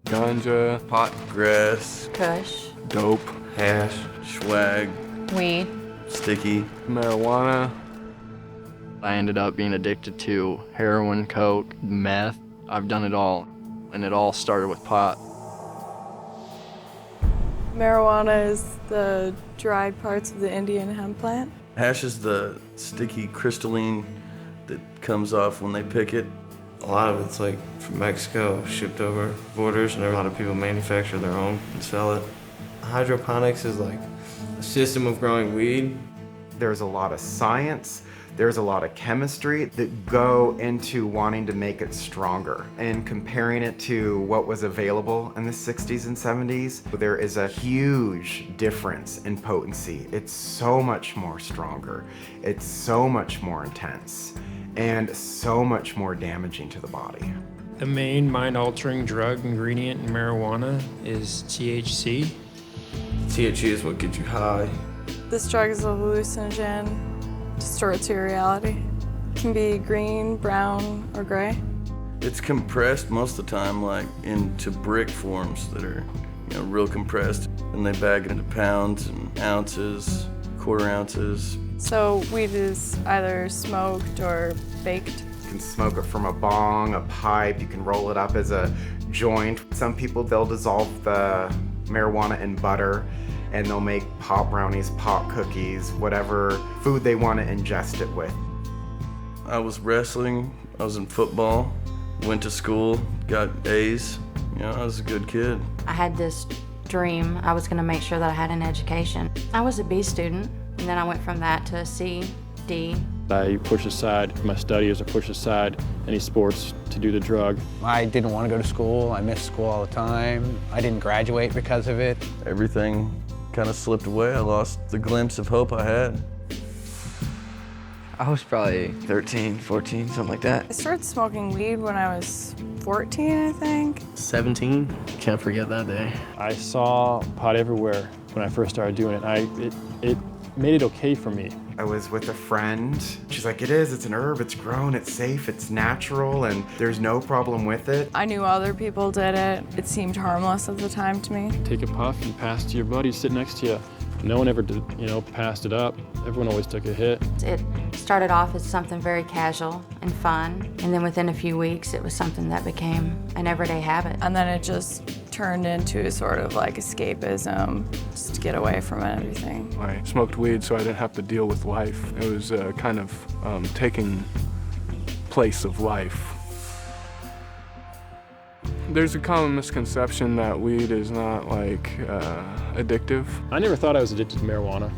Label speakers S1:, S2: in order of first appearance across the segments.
S1: Ganja,
S2: pot, grass,
S3: Kush,
S1: dope,
S2: hash, swag,
S3: weed,
S2: sticky.
S1: marijuana.
S4: I ended up being addicted to heroin, coke, meth. I've done it all, and it all started with pot.
S5: Marijuana is the dried parts of the Indian hemp plant.
S2: Hash is the sticky crystalline that comes off when they pick it.
S6: A lot of it's like from Mexico, shipped over borders, and a lot of people manufacture their own and sell it. Hydroponics is like a system of growing weed.
S7: There's a lot of science, there's a lot of chemistry that go into wanting to make it stronger and comparing it to what was available in the 60s and 70s. There is a huge difference in potency. It's so much more stronger. It's so much more intense and so much more damaging to the body.
S8: The main mind-altering drug ingredient in marijuana is THC.
S6: THC is what gets you high.
S5: This drug is a hallucinogen, distorts your reality. It can be green, brown, or gray.
S2: It's compressed most of the time, like into brick forms that are, real compressed. And they bag it into pounds and ounces, quarter ounces.
S5: So weed is either smoked or baked.
S7: You can smoke it from a bong, a pipe, you can roll it up as a joint. Some people, they'll dissolve the marijuana in butter and they'll make pot brownies, pot cookies, whatever food they want to ingest it with.
S2: I was wrestling, I was in football, went to school, got A's. I was a good kid.
S3: I had this dream. I was going to make sure that I had an education. I was a B student, and then I went from that to a C, D.
S9: I push aside my studies, I push aside any sports to do the drug.
S10: I didn't want to go to school. I missed school all the time. I didn't graduate because of it.
S2: Everything kind of slipped away. I lost the glimpse of hope I had.
S4: I was probably 13, 14, something like that.
S5: I started smoking weed when I was 14, I think.
S4: 17, can't forget that day.
S9: I saw pot everywhere when I first started doing it. It made it okay for me.
S7: I was with a friend. She's like, it's an herb, it's grown, it's safe, it's natural, and there's no problem with it.
S5: I knew other people did it. It seemed harmless at the time to me.
S9: Take a puff and pass to your buddy sitting next to you. No one ever did, passed it up. Everyone always took a hit.
S3: It started off as something very casual and fun, and then within a few weeks, it was something that became an everyday habit.
S5: And then it just turned into sort of like escapism, just to get away from everything.
S1: I smoked weed so I didn't have to deal with life. It was kind of taking place of life. There's a common misconception that weed is not addictive.
S9: I never thought I was addicted to marijuana.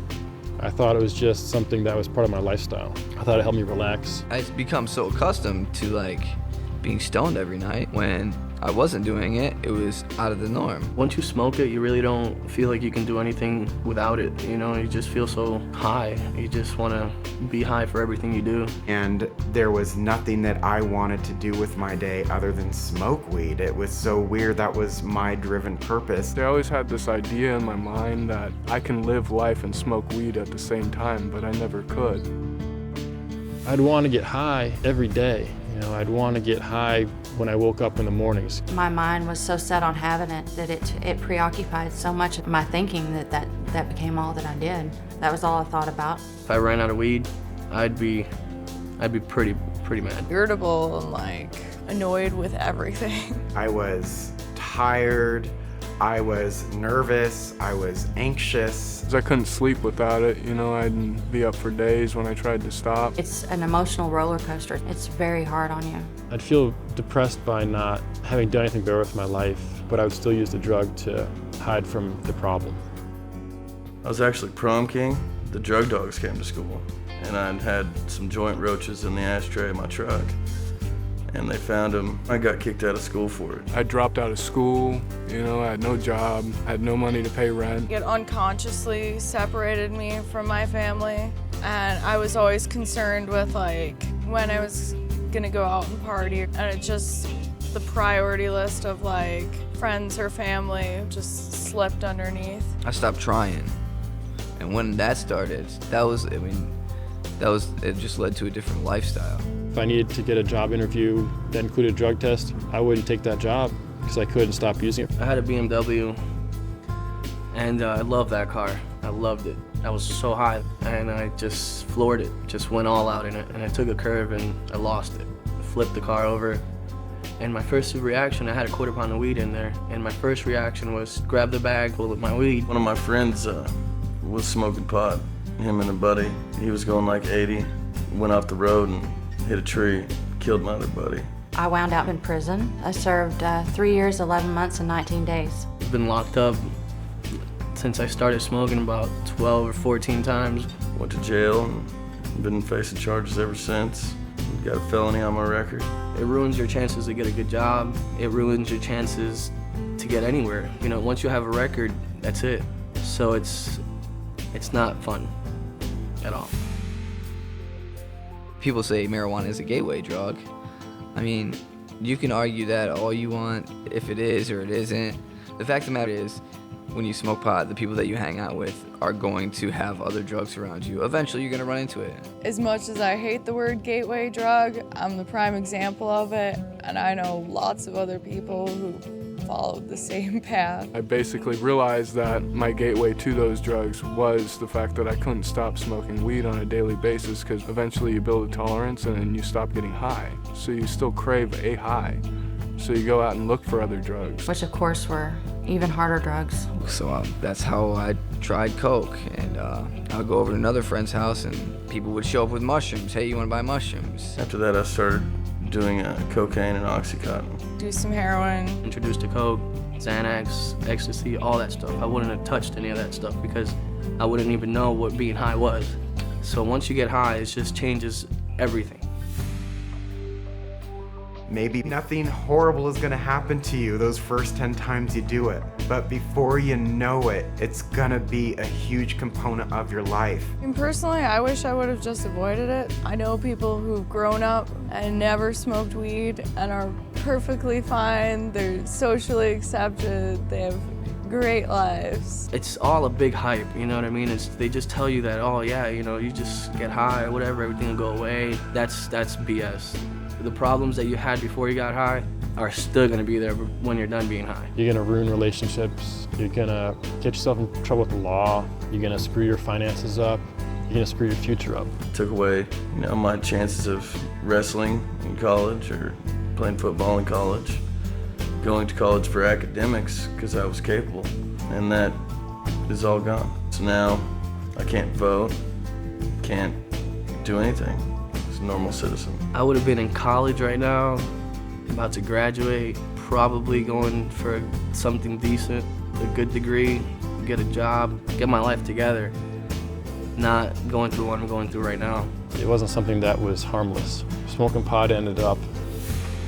S9: I thought it was just something that was part of my lifestyle. I thought it helped me relax.
S4: I've become so accustomed to being stoned every night. When I wasn't doing it, it was out of the norm. Once you smoke it, you really don't feel like you can do anything without it. You just feel so high. You just want to be high for everything you do.
S7: And there was nothing that I wanted to do with my day other than smoke weed. It was so weird. That was my driven purpose.
S1: I always had this idea in my mind that I can live life and smoke weed at the same time, but I never could.
S9: I'd want to get high every day. I'd want to get high when I woke up in the mornings.
S3: My mind was so set on having it that it preoccupied so much of my thinking that became all that I did. That was all I thought about.
S4: If I ran out of weed, I'd be pretty mad.
S5: Irritable and annoyed with everything.
S7: I was tired, I was nervous, I was anxious.
S1: I couldn't sleep without it. I'd be up for days when I tried to stop.
S3: It's an emotional roller coaster. It's very hard on you.
S9: I'd feel depressed by not having done anything better with my life, but I would still use the drug to hide from the problem.
S2: I was actually prom king. The drug dogs came to school, and I'd had some joint roaches in the ashtray of my truck. And they found them. I got kicked out of school for it.
S1: I dropped out of school, I had no job, had no money to pay rent.
S5: It unconsciously separated me from my family, and I was always concerned with when I was gonna go out and party, and it just, the priority list of friends or family just slipped underneath.
S4: I stopped trying, and when that started, it just led to a different lifestyle.
S9: If I needed to get a job interview that included a drug test, I wouldn't take that job because I couldn't stop using it.
S4: I had a BMW, and I loved that car. I loved it. I was so high, and I just floored it, just went all out in it, and I took a curve and I lost it. Flipped the car over, and my first reaction, I had a quarter pound of weed in there, and my first reaction was grab the bag full of my weed.
S2: One of my friends was smoking pot, him and a buddy. He was going like 80, went off the road and hit a tree, killed my other buddy.
S3: I wound up in prison. I served 3 years, 11 months, and 19 days.
S4: I've been locked up since I started smoking about 12 or 14 times.
S2: Went to jail and been facing charges ever since. Got a felony on my record.
S4: It ruins your chances to get a good job. It ruins your chances to get anywhere. You know, once you have a record, that's it. So it's not fun at all.
S11: People say marijuana is a gateway drug. I mean, you can argue that all you want, if it is or it isn't. The fact of the matter is, when you smoke pot, the people that you hang out with are going to have other drugs around you. Eventually, you're gonna run into it.
S5: As much as I hate the word gateway drug, I'm the prime example of it, and I know lots of other people who followed the same path.
S1: I basically realized that my gateway to those drugs was the fact that I couldn't stop smoking weed on a daily basis, because eventually you build a tolerance and then you stop getting high. So you still crave a high. So you go out and look for other drugs.
S3: Which of course were even harder drugs.
S11: So that's how I tried coke, and I'll go over to another friend's house and people would show up with mushrooms. Hey, you wanna buy mushrooms?
S2: After that, I started doing cocaine and Oxycontin.
S5: Do some heroin.
S4: Introduced to coke, Xanax, ecstasy, all that stuff. I wouldn't have touched any of that stuff because I wouldn't even know what being high was. So once you get high, it just changes everything.
S7: Maybe nothing horrible is gonna happen to you those first 10 times you do it, but before you know it, it's gonna be a huge component of your life.
S5: And personally, I wish I would have just avoided it. I know people who've grown up and never smoked weed and are perfectly fine. They're socially accepted. They have great lives.
S4: It's all a big hype, you know what I mean? They just tell you that, oh yeah, you know, you just get high or whatever, everything will go away. That's BS. The problems that you had before you got high are still gonna be there when you're done being high.
S9: You're gonna ruin relationships. You're gonna get yourself in trouble with the law. You're gonna screw your finances up. You're gonna screw your future up.
S2: Took away, you know, my chances of wrestling in college or playing football in college, going to college for academics because I was capable, and that is all gone. So now I can't vote, can't do anything as a normal citizen.
S4: I would have been in college right now, about to graduate, probably going for something decent, a good degree, get a job, get my life together, not going through what I'm going through right now.
S9: It wasn't something that was harmless. Smoking pot ended up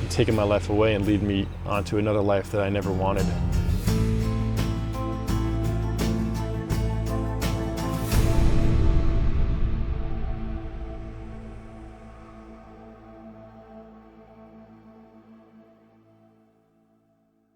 S9: taking my life away and leading me onto another life that I never wanted.